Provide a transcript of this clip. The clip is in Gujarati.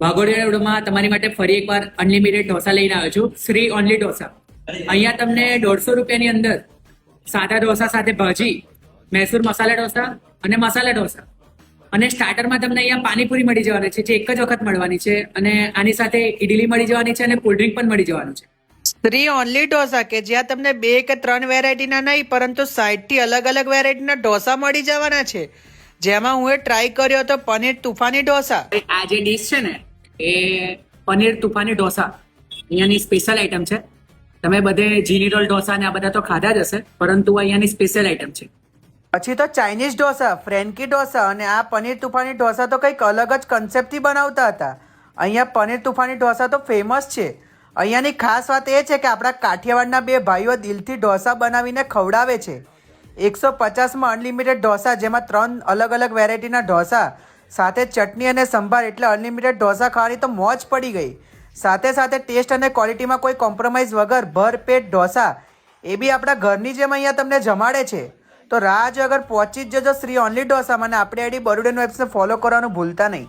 વાઘોડિયામાં તમારી માટે ફરી એકવાર અનલિમિટેડ ઢોસા લઈને આવ્યો છું. શ્રી ઓનલી ઢોસા. અહીંયા તમને 150 રૂપિયાની અંદર સાદા ઢોસા સાથે ભાજી, મૈસૂર મસાલા ઢોસા અને મસાલા ઢોસા અને સ્ટાર્ટરમાં તમને અહીંયા પાણીપુરી મળી જવાની છે, જે એક જ વખત મળવાની છે. અને આની સાથે ઇડલી મળી જવાની છે અને કોલ્ડ ડ્રિંક પણ મળી જવાનું છે. શ્રી ઓનલી ઢોસા કે જ્યાં તમને 2 કે 3 વેરાયટીના નહીં પરંતુ 60 થી અલગ અલગ વેરાયટીના ઢોસા મળી જવાના છે. જેમાં હું ટ્રાય કર્યો હતો પનીર તુફાની ઢોસા. આ જે ડીશ છે ને એ પનીર તુફાની ઢોસા અહીંયાની સ્પેશિયલ આઈટમ છે. તમે બધે જીની રોલ ઢોસા ને આ બધા તો ખાધા જ હશે, પરંતુ અહીંયાની સ્પેશિયલ આઈટમ છે. પછી તો ચાઇનીઝ ઢોસા, ફ્રેન્કી ઢોસા અને આ પનીર તુફાની ઢોસા તો કંઈક અલગ જ કન્સેપ્ટથી બનાવતા હતા. અહીંયા પનીર તુફાની ઢોસા તો ફેમસ છે. અહીંયાની ખાસ વાત એ છે કે આપણા કાઠિયાવાડના 2 ભાઈઓ દિલથી ઢોસા બનાવીને ખવડાવે છે. 150માં અનલિમિટેડ ઢોસા, જેમાં 3 અલગ અલગ વેરાયટીના ઢોસા સાથે ચટણી અને સંભાર, એટલે અનલિમિટેડ ઢોસા ખાવાની તો મોજ પડી ગઈ. સાથે સાથે ટેસ્ટ અને ક્વોલિટીમાં કોઈ કોમ્પ્રોમાઇઝ વગર ભરપેટ ઢોસા, એ બી આપણા ઘરની જેમ અહીંયા તમને જમાડે છે. તો રાહ જો અગર પહોંચી જ જજો શ્રી ઓનલી ઢોસામાં. અને આપણે આઈડી બરુડેન વાઇબ્સને ફોલો કરવાનું ભૂલતા નહીં.